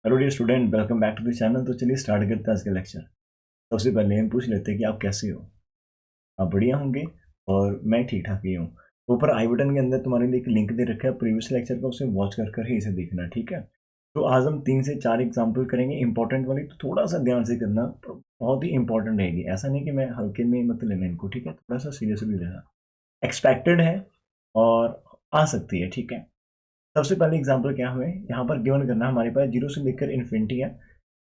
Hello dear student, welcome back to the channel. तो चलिए start करते हैं आज का लेक्चर। सबसे पहले हम पूछ लेते हैं कि आप कैसे हो। आप बढ़िया होंगे और मैं ठीक ठाक ही हूँ। ऊपर आई बटन के अंदर तुम्हारे लिए एक लिंक दे रखा है प्रीवियस लेक्चर का, उसे वॉच कर ही इसे देखना, ठीक है। तो आज हम 3 से 4 एग्जाम्पल करेंगे इंपॉर्टेंट वाली, तो थोड़ा सा ध्यान से करना, बहुत ही इंपॉर्टेंट रहेगी। ऐसा नहीं कि मैं हल्के में मत लेना इनको, ठीक है, थोड़ा सा सीरियसली लेना। एक्सपेक्टेड है और आ सकती है, ठीक है। सबसे पहले एग्जाम्पल क्या हमें यहाँ पर गिवन करना है, हमारे पास 0 से लेकर इन्फिनिटी है।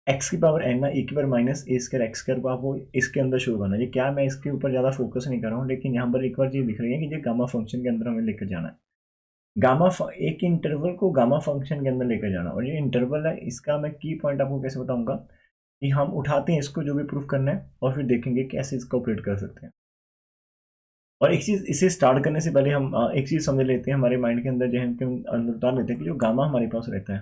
एक्स की पावर एन ना, ए की पावर माइनस ए स्क्वायर एक्स स्क्वायर को आपको इसके अंदर शो करना है। ये क्या, मैं इसके ऊपर ज़्यादा फोकस नहीं कर रहा हूँ, लेकिन यहाँ पर एक बार चीज़ दिख रही है कि ये गामा फंक्शन के अंदर हमें लेकर जाना है। एक इंटरवल को गामा फंक्शन के अंदर लेकर जाना, और ये इंटरवल है, इसका मैं की पॉइंट आपको कैसे बताऊंगा कि हम उठाते हैं इसको, जो भी प्रूफ करना है, और फिर देखेंगे कैसे इसका ऑपरेट कर सकते हैं। और एक चीज़, इसे स्टार्ट करने से पहले हम एक चीज़ समझ लेते हैं हमारे माइंड के अंदर, जो हम अंदर उतार लेते हैं कि जो गामा हमारे पास रहता है,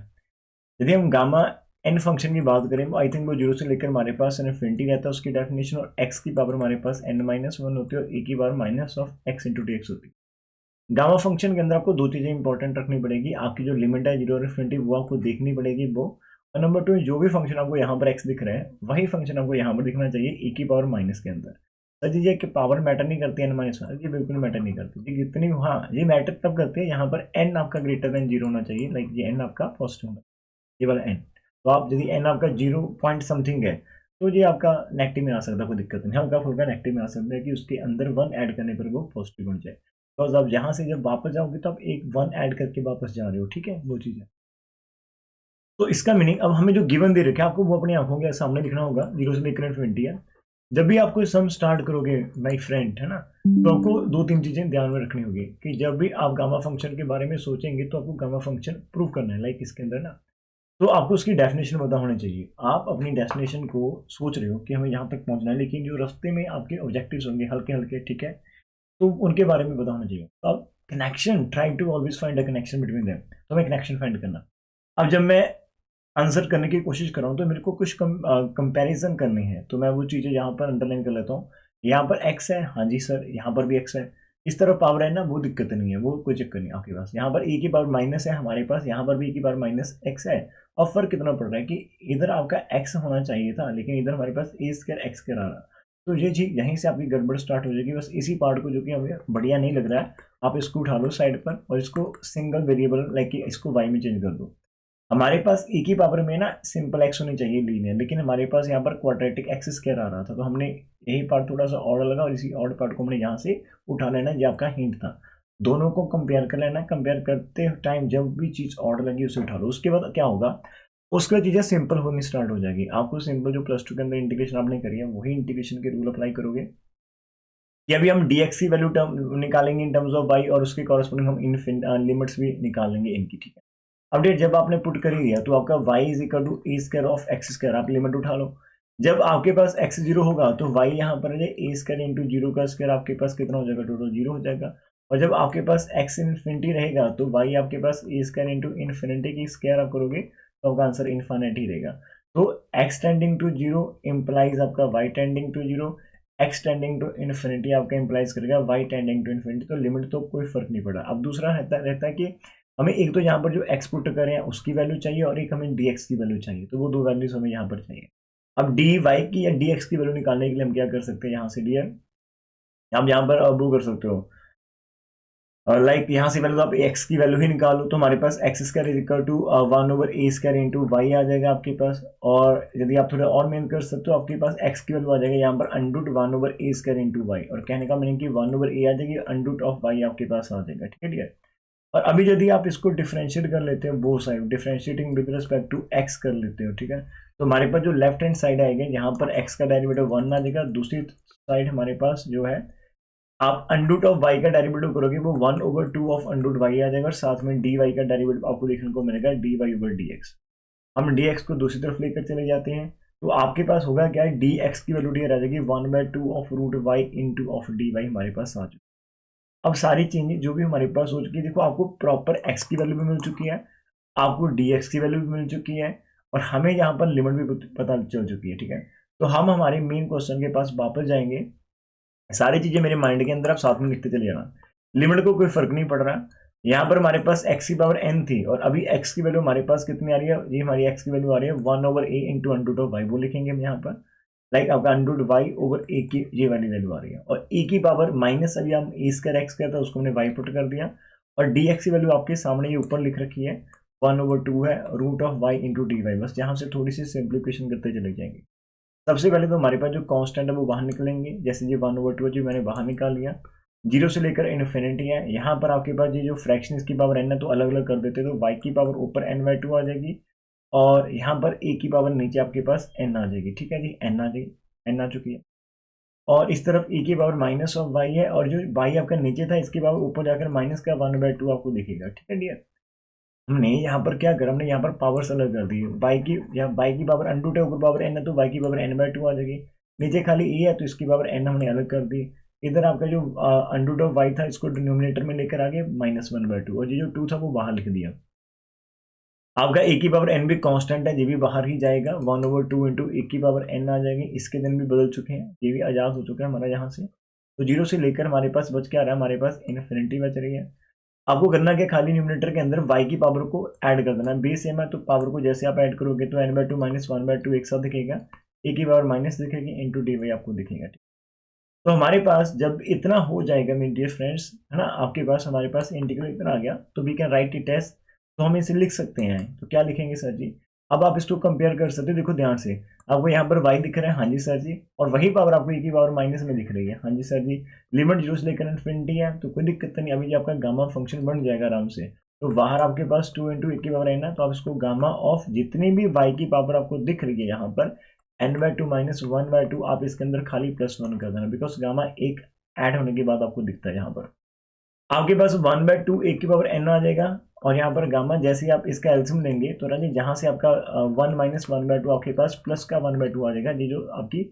यदि हम गामा एन फंक्शन की बात करें, आई थिंक वो 0 से लेकर हमारे पास इन्फिनिटी रहता है उसकी डेफिनेशन, और एक्स की पावर हमारे पास n-1 होती है और ए की power minus of x into d x होती है। गामा फंक्शन के अंदर आपको दो चीज़ें इंपॉर्टेंट रखनी पड़ेगी, आपकी जो लिमिट है 0 और इन्फिनिटी वो आपको देखनी पड़ेगी वो, और नंबर 2, जो भी फंक्शन आपको यहाँ पर एक्स दिख रहा है वही फंक्शन आपको यहाँ पर दिखना चाहिए ए की पावर माइनस के अंदर। सर जी, ये कि पावर मैटर नहीं करती n-1, ये बिल्कुल मैटर नहीं करती जी, कितनी, हाँ ये मैटर तब करती है यहाँ पर n आपका ग्रेटर देन 0 होना चाहिए, लाइक ये n आपका पॉजिटिव होना, ये वाला n। तो आप यदि n आपका 0 पॉइंट समथिंग है तो ये आपका नेगेटिव में आ सकता है, कोई दिक्कत नहीं, हल्का फुल्का नेगेटिव में आ सकता है कि उसके अंदर 1 ऐड करने पर वो पॉजिटिव बन जाए। बिकॉज आप यहाँ से जब वापस जाओगे तो आप एक 1 ऐड करके वापस जा रहे हो, ठीक है, वो चीज़ है। तो इसका मीनिंग, अब हमें जो गिवन दे रखे हैं आपको वो अपनी आंखों के सामने दिखना होगा, 0 से लेकर 20 है। जब भी आप कोई सम स्टार्ट करोगे माय फ्रेंड, है ना, तो आपको 2-3 चीजें ध्यान में रखनी होगी कि जब भी आप गामा फंक्शन के बारे में सोचेंगे तो आपको गामा फंक्शन प्रूव करना है, लाइक इसके अंदर ना, तो आपको उसकी डेफिनेशन पता होनी चाहिए। आप अपनी डेस्टिनेशन को सोच रहे हो कि हमें यहाँ तक पहुँचना है, लेकिन जो रास्ते में आपके ऑब्जेक्टिव्स होंगे हल्के हल्के, ठीक है, तो उनके बारे में पता होना चाहिए। तो अब connection, try to always find a connection between them, तो हमें कनेक्शन फाइंड करना। अब जब मैं आंसर करने की कोशिश कर रहा हूँ तो मेरे को कुछ कंपैरिजन करनी है, तो मैं वो चीज़ें यहाँ पर अंडरलाइन कर लेता हूँ। यहाँ पर एक्स है, हाँ जी सर, यहाँ पर भी एक्स है, इस तरफ पावर है ना, वो दिक्कत नहीं है, वो कोई चक्कर नहीं आपके पास। यहाँ पर ए की पावर माइनस है हमारे पास, यहाँ पर भी ए की पावर माइनस एक्स है। और फर्क कितना पड़ रहा है कि इधर आपका एक्स होना चाहिए था, लेकिन इधर हमारे पास ए स्क्वायर एक्स स्क्वायर आ रहा। तो ये चीज़ यहीं से आपकी गड़बड़ स्टार्ट हो जाएगी। बस इसी पार्ट को, जो कि हमें बढ़िया नहीं लग रहा है, आप इसको उठा लो साइड पर और इसको सिंगल वेरिएबल लाइक इसको वाई में चेंज कर दो। हमारे पास ए की पावर में ना सिंपल एक्स होनी चाहिए लीनियर, लेकिन हमारे पास यहाँ पर क्वाड्रेटिक एक्स स्क्वायर आ रहा था, तो हमने यही पार्ट थोड़ा सा ऑड लगा और इसी ऑड पार्ट को हमने यहाँ से उठा लेना, ये आपका हिंट था। दोनों को कंपेयर कर लेना, कंपेयर करते टाइम जब भी चीज़ ऑड लगी उसे उठा लो। उसके बाद क्या होगा, उसके बाद चीज़ें सिंपल होनी स्टार्ट हो जाएगी। आपको सिंपल जो प्लस 2 के अंदर इंटीग्रेशन आपने करी है वही इंटीग्रेशन के रूल अप्लाई करोगे कि अभी हम dx की वैल्यू निकालेंगे इन टर्म्स ऑफ y, और उसके कॉरस्पॉन्डिंग हम लिमिट्स भी निकालेंगे इनकी, ठीक है। अपडेट जब आपने पुट कर ही दिया तो आपका y is equal to a square of x square, आप लिमिट उठा लो। जब आपके पास x 0 होगा तो y यहाँ पर है ए स्क्वायर इंटू 0 का स्क्वायर, आपके पास कितना हो जाएगा, टोटल 0 हो जाएगा। और जब आपके पास x इन्फिनिटी रहेगा तो y आपके पास ए स्क्वायर इंटू इन्फिनिटी की स्क्वायर आप करोगे तो आपका आंसर इन्फिनिट ही रहेगा। तो x टेंडिंग टू 0 इम्प्लाइज आपका y tending to 0, x tending to infinity आपका इम्प्लाइज करेगा y टेंडिंग टू इन्फिनिटी। तो लिमिट तो कोई फर्क नहीं पड़ा। अब दूसरा रहता है कि हमें एक तो यहाँ पर जो एक्स पुट करें उसकी वैल्यू चाहिए, और एक हमें डी एक्स की वैल्यू चाहिए, तो वो दो वैल्यूज हमें यहाँ पर चाहिए। अब डी वाई की या डी एक्स की वैल्यू निकालने के लिए हम क्या कर सकते हैं, यहाँ से डियर हम यहाँ पर वो कर सकते हो, लाइक यहाँ से वैल्यू आप एक्स की वैल्यू ही निकालो, तो हमारे पास X square is equal to 1/a² into Y आ जाएगा आपके पास। और यदि आप थोड़ा और मेन कर सकते हो, आपके पास एक्स की वैल्यू आ जाएगा यहाँ पर अंडूट 1/a² इंटू वाई, और कहने का मीनिंग कि 1/a आ जाएगी, अंडूट ऑफ वाई आपके पास आ जाएगा, ठीक है डियर। और अभी यदि आप इसको डिफरेंशिएट कर लेते हो, both side differentiating with respect to x कर लेते हो, ठीक है, तो हमारे पास जो लेफ्ट हैंड साइड आएगा यहाँ पर एक्स का डेरिवेटिव 1 आ जाएगा, दूसरी साइड हमारे पास जो है आप अंडूट ऑफ वाई का डेरिवेटिव करोगे वो 1/2 ऑफ अंडूट वाई आ जाएगा, और साथ में डी वाई का डेरिवेटिव आपको देखने को मिलेगा d y over d x. हम डी एक्स को दूसरी तरफ लेकर चले जाते हैं, तो आपके पास होगा क्या, डी एक्स की वैल्यू आ जाएगी 1/2 of root y into of d y हमारे पास आ चुकी। अब सारी चीजें जो भी हमारे पास हो चुकी है, देखो आपको प्रॉपर एक्स की वैल्यू भी मिल चुकी है, आपको डी एक्स की वैल्यू भी मिल चुकी है, और हमें यहाँ पर लिमिट भी पता चल चुकी है, ठीक है। तो हम हमारे मेन क्वेश्चन के पास वापस जाएंगे। सारी चीजें मेरे माइंड के अंदर आप साथ में लिखते चले जाना, लिमिट को कोई फर्क नहीं पड़ रहा, यहाँ पर हमारे पास x की पावर n थी और अभी x की वैल्यू हमारे पास कितनी आ रही है, ये हमारी x की वैल्यू आ रही है 1/a into under root of y, वो लिखेंगे हम यहाँ पर, लाइक आपका under root y over a की ये वाली वैल्यू आ रही है, और e की पावर माइनस अभी हम a स्क्वायर x किया था उसको हमने y पुट कर दिया, और dx की वैल्यू आपके सामने ये ऊपर लिख रखी है 1/2 है root of y into d y, बस यहाँ से थोड़ी सी सिंप्लीफिकेशन करते चले जाएंगे। सबसे पहले तो हमारे पास जो कांस्टेंट है वो बाहर निकलेंगे, जैसे ये 1/2 जो मैंने बाहर निकाल लिया, जीरो से लेकर इन्फिनिटी है, यहाँ पर आपके पास ये जो फ्रैक्शन इसकी पावर n है तो अलग अलग कर देते तो y की पावर ऊपर n/2 आ जाएगी, और यहाँ पर a की पावर नीचे आपके पास n आ जाएगी, ठीक है जी, n आ जाएगी, n आ चुकी है, और इस तरफ e की पावर माइनस ऑफ y है, और जो y आपका नीचे था इसकी पावर ऊपर जाकर माइनस का 1/2 आपको दिखेगा, ठीक है डियर। हमने यहाँ पर क्या करा, हमने यहाँ पर पावर्स अलग कर दी, y की पावर अंडर रूट है, ऊपर पावर n है तो y की पावर n/2 आ जाएगी, नीचे खाली e है तो इसकी पावर n हमने अलग कर दी, इधर आपका जो अंडर रूट ऑफ y था इसको डिनोमिनेटर में लेकर आगे -1/2, और ये जो 2 था वो बाहर लिख दिया। आपका a की पावर n भी कांस्टेंट है, ये भी बाहर ही जाएगा, 1/2 इंटू ए की पावर n आ जाएगी, इसके दिन भी बदल चुके हैं, ये भी आजाद हो चुका है हमारा यहाँ से, तो जीरो से लेकर हमारे पास बच क्या रहा है, हमारे पास इन्फिनिटी बच रही है। आपको करना क्या, खाली न्यूमरेटर के अंदर y की पावर को ऐड कर देना, बेस सेम है तो पावर को जैसे आप ऐड करोगे तो n/2 माइनस 1/2 एक साथ दिखेगा, a की पावर माइनस दिखेगी इंटू डी वाई आपको दिखेगा, ठीक। तो हमारे पास जब इतना हो जाएगा मेरे डियर फ्रेंड्स, है ना, आपके पास हमारे पास इंटीग्रल इतना आ गया तो we can write it as, तो हम इसे लिख सकते हैं, तो क्या लिखेंगे सर जी, अब आप इसको कंपेयर कर सकते हो, देखो ध्यान से, आपको यहाँ पर y दिख रहा है, हाँ जी सर जी, और वही पावर आपको e की पावर माइनस में दिख रही है, हाँ जी सर जी, लिमिट जीरो से लेकर इन्फिनिटी है तो कोई दिक्कत नहीं, अभी आपका गामा फंक्शन बन जाएगा आराम से, तो बाहर आपके पास 2 इंटू e की पावर n है, तो आप इसको गामा ऑफ जितनी भी y की पावर आपको दिख रही है यहाँ पर n/2 माइनस 1/2 आप इसके अंदर खाली +1 कर देना, बिकॉज गामा एक ऐड होने के बाद आपको दिखता है, यहाँ पर आपके पास 1/2 एक की पावर n आ जाएगा, और यहाँ पर गामा जैसे ही आप इसका एल्सियम लेंगे तो राजी जहाँ से आपका 1 माइनस 1/2 आपके पास प्लस का 1/2 आ जाएगा, ये जो आपकी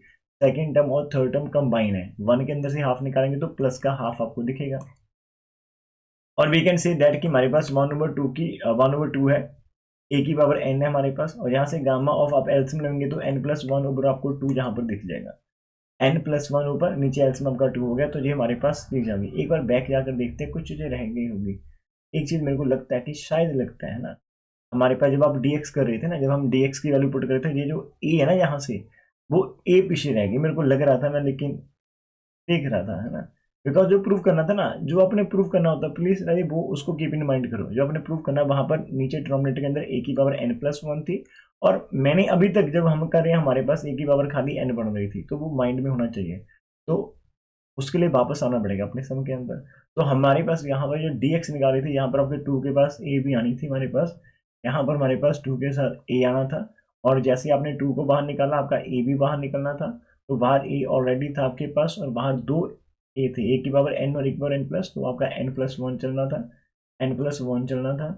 सेकेंड टर्म और थर्ड टर्म कंबाइन है, 1 के अंदर से हाफ निकालेंगे तो प्लस का हाफ आपको दिखेगा, और वी कैन से दैट कि हमारे पास 1/2 है, ए की पावर n है हमारे पास, और यहाँ से गामा ऑफ आप एल्सियम लेंगे तो n+1 ऊपर आपको 2 यहाँ पर दिख जाएगा, n+1 ऊपर, नीचे एल्सियम आपका 2 हो गया, तो ये हमारे पास दिख जाएगी। एक बार बैक जाकर देखते हैं, कुछ चीज़ें रह गई होंगी। एक चीज़ मेरे को लगता है कि शायद लगता है ना, हमारे पास जब आप dx कर रहे थे ना, जब हम dx की वैल्यू पुट कर रहे थे, ये जो a है ना यहाँ से, वो a पीछे रह गई, मेरे को लग रहा था मैं, लेकिन देख रहा था, है ना, बिकॉज जो प्रूव करना था ना, जो आपने प्रूव करना होता प्लीज अरे वो उसको कीप इन माइंड करो, जो आपने प्रूव करना वहां पर नीचे डिनोमिनेटर के अंदर a की पावर n+1 थी, और मैंने अभी तक जब हम कर रहे हैं हमारे पास a की पावर खाली n बन रही थी, तो वो माइंड में होना चाहिए, तो उसके लिए वापस आना पड़ेगा अपने सम के अंदर, तो हमारे पास यहाँ पर जो dx निकाली थी, यहाँ पर आपके 2 के पास a भी आनी थी हमारे पास, यहाँ पर हमारे पास 2 के साथ a आना था, और जैसे आपने 2 को बाहर निकाला आपका a भी बाहर निकलना था, तो बाहर a ऑलरेडी था आपके पास, और बाहर 2 a थे, a की पावर n और a की पावर n प्लस, तो आपका n+1 चलना था, n+1 चलना था,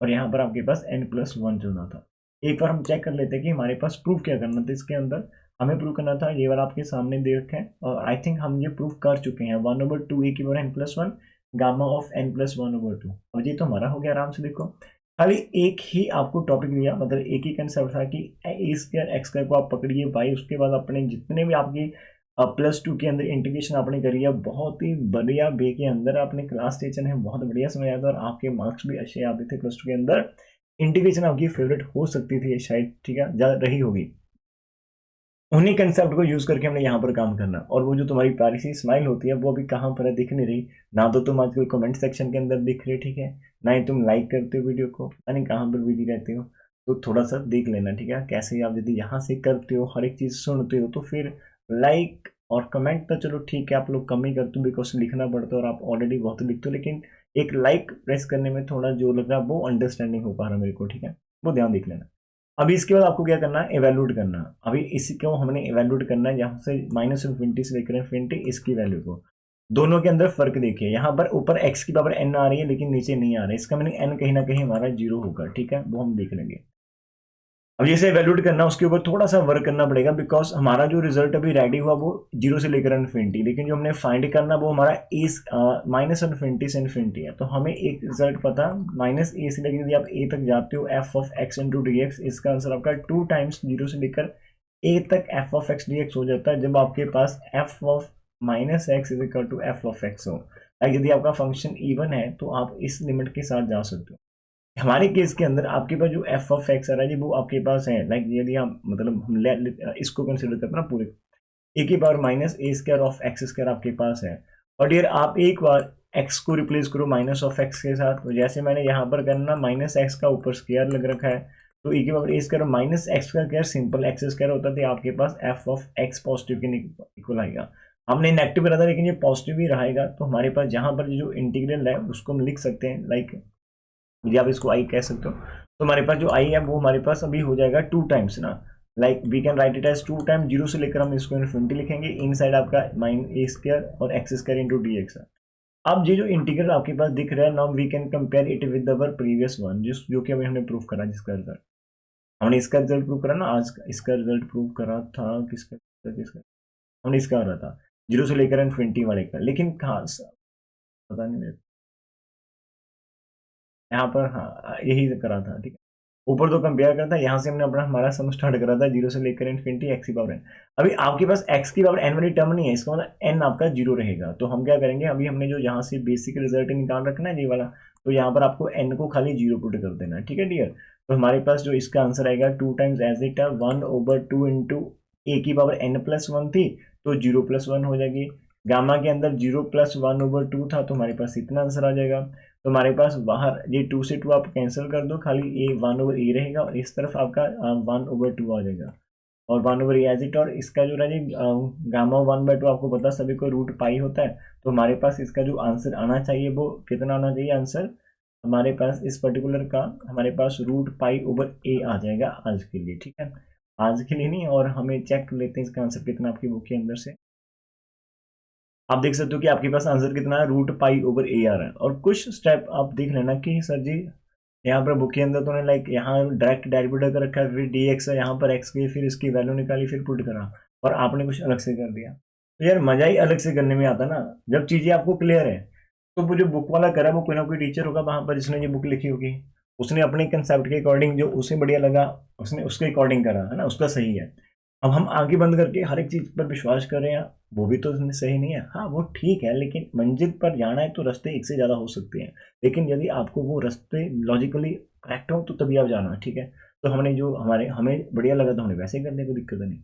और यहाँ पर आपके पास n+1 चलना था। एक बार हम चेक कर लेते हैं कि हमारे पास प्रूफ क्या करना था, इसके अंदर हमें प्रूव करना था, ये वाला आपके सामने दे रखा है, और आई थिंक हम ये प्रूफ कर चुके हैं, 1/2 a की power n+1 gamma of n+1/2, और ये तो हमारा हो गया आराम से। देखो खाली एक ही आपको टॉपिक दिया, मतलब एक ही कंसेप्ट था कि a² को आप पकड़िए बाई, उसके बाद अपने जितने भी आपकी +2 के अंदर इंटीग्रेशन आपने करी है, बहुत ही बढ़िया वे के अंदर आपने क्लास टीचर है बहुत बढ़िया समझाया था, और आपके मार्क्स भी अच्छे आते थे +2 के अंदर, इंटीग्रेशन आपकी फेवरेट हो सकती थी शायद, ठीक है, ज़्यादा रही होगी, उन्हीं कंसेप्ट को यूज करके हमने यहाँ पर काम करना, और वो जो तुम्हारी प्यारी सी स्माइल होती है वो अभी कहाँ पर है, दिख नहीं रही ना, तो तुम आजकल कमेंट सेक्शन के अंदर दिख रहे, ठीक है, ना ही तुम लाइक करते हो वीडियो को, यानी कहाँ पर बिजी रहते हो, तो थोड़ा सा देख लेना, ठीक है, कैसे आप यदि यहाँ से करते हो, हर एक चीज़ सुनते हो, तो फिर लाइक और कमेंट तो चलो ठीक है आप लोग कम ही करते हो, बिकॉज लिखना पड़ता है और आप ऑलरेडी बहुत लिखते हो, लेकिन एक लाइक प्रेस करने में थोड़ा जो लग रहा है वो अंडरस्टैंडिंग हो पा रहा है मेरे को, ठीक है, वो ध्यान देख लेना। अभी इसके बाद आपको क्या करना है, एवेल्यूट करना, अभी इसी को हमने एवेल्यूट करना है, यहाँ से -∞ से लेकर इन्फिनिटी इसकी वैल्यू को, दोनों के अंदर फर्क देखिए, यहाँ पर ऊपर x की पावर n आ रही है लेकिन नीचे नहीं आ रहा है, इसका मैंने n कहीं ना कहीं हमारा 0 होगा, ठीक है, वो हम देख लेंगे। अब जैसे एवेल्यूट करना उसके ऊपर थोड़ा सा वर्क करना पड़ेगा, बिकॉज हमारा जो रिजल्ट अभी रेडी हुआ वो 0 से लेकर इन्फिनिटी, लेकिन जो हमने फाइंड करना वो हमारा -∞ से इन्फिनिटी है, तो हमें एक रिजल्ट पता -a से लेकर यदि आप a तक जाते हो f(x) × dx, इसका आंसर आपका 2 टाइम्स 0 से लेकर a तक f(x) dx हो जाता है, जब आपके पास f(-x) = f(x) हो, लाइक यदि आपका फंक्शन इवन है तो आप इस लिमिट के साथ जा सकते हो। हमारे केस के अंदर आपके पास जो एफ ऑफ एक्स आ रहा है जी वो आपके पास है, लाइक यदि हम मतलब हम इसको कंसिडर करते हैं ना पूरे ए की power minus A square of x square आपके पास है। और डियर आप एक बार एक्स को रिप्लेस करो माइनस ऑफ एक्स के साथ, तो जैसे मैंने यहाँ पर करना माइनस एक्स का ऊपर स्क्वायर लग रखा है, तो ए की पावर ए स्क्वायर माइनस एक्स का स्क्वायर सिंपल एक्स स्क्वायर होता है, तो आपके पास एफ ऑफ एक्स पॉजिटिव के इक्वल आएगा। हमने नेगेटिव करा था लेकिन ये पॉजिटिव ही रहेगा, तो हमारे पास जहाँ पर जो इंटीग्रल है उसको हम लिख सकते हैं, लाइक यदि आप इसको आई कह सकते हो, तो हमारे पास जो आई है वो हमारे पास अभी हो जाएगा 2 टाइम्स ना, like we can write it as 2 time, zero से लेकर हम इसको इन्फिनिटी लिखेंगे, इन साइड आपका माइन ए स्क्वायर और x square into d x है। अब ये जो इंटीग्रल आपके पास दिख रहा है, now we can compare it with our previous one, जो कि अभी हमने प्रूव करा, जिसका रिजल्ट हमने इसका रिजल्ट प्रूव करा ना आज, इसका रिजल्ट प्रूव करा था किसका हमने इसका करा था जीरो से लेकर इन्फिनिटी वाले का, लेकिन कहाँ पता नहीं यहाँ पर, हाँ यही करा था, ठीक है। ऊपर तो कंपेयर करता है, यहाँ से हमने अपना हमारा सम स्टार्ट करा था जीरो से लेकर इन्फिनिटी एक्स की पावर एन। अभी आपके पास एक्स की पावर एन वाली टर्म नहीं है, इसका मतलब एन आपका जीरो रहेगा, तो हम क्या करेंगे, अभी हमने जो यहाँ से बेसिक रिजल्ट निकाल रखना है ये वाला, तो यहाँ पर आपको एन को खाली जीरो पुट कर देना है, ठीक है डियर। तो हमारे पास जो इसका आंसर आएगा 2 टाइम्स एज इट है 1/2 इंटू ए की पावर एन प्लस वन थी, तो 0+1 हो जाएगी। गामा के अंदर 0+1/2 था, तो हमारे पास इतना आंसर आ जाएगा। तो हमारे पास बाहर ये 2 से 2 आप कैंसिल कर दो, खाली ए 1/a रहेगा, और इस तरफ आपका 1/2 आ जाएगा, और 1/a एज इट। और इसका जो रहेगा गामा 1/2 आपको पता सभी को रूट पाई होता है, तो हमारे पास इसका जो आंसर आना चाहिए वो कितना आना चाहिए आंसर हमारे पास इस पर्टिकुलर का, हमारे पास √π/a आ जाएगा आज के लिए, ठीक है। आज के लिए नहीं, और हमें चेक कर लेते हैं इसका आंसर कितना आपकी बुक के अंदर से। आप देख सकते हो कि आपके पास आंसर कितना है, √π/a आ रहा है। और कुछ स्टेप आप देख लेना कि सर जी यहाँ पर बुक के अंदर तो लाइक यहाँ डायरेक्ट डेरिवेटिव कर रखा है, फिर dx है यहाँ पर x की, फिर इसकी वैल्यू निकाली, फिर पुट करा, और आपने कुछ अलग से कर दिया। तो यार मजा ही अलग से करने में आता ना, जब चीजें आपको क्लियर है। तो वो जो बुक वाला करा वो कोई ना कोई टीचर होगा वहां पर जिसने ये बुक लिखी होगी, उसने अपने कंसेप्ट के अकॉर्डिंग जो उसे बढ़िया लगा उसने उसके अकॉर्डिंग करा है ना, उसका सही है। अब हम आगे बंद करके हर एक चीज पर विश्वास कर रहे हैं, वो भी तो सही नहीं है। हाँ वो ठीक है, लेकिन मंजिल पर जाना है तो रास्ते एक से ज़्यादा हो सकते हैं, लेकिन यदि आपको वो रास्ते लॉजिकली करेक्ट हो तो तभी आप जाना, ठीक है। तो हमने जो हमें बढ़िया लगा तो हमने वैसे ही करने को दिक्कत नहीं।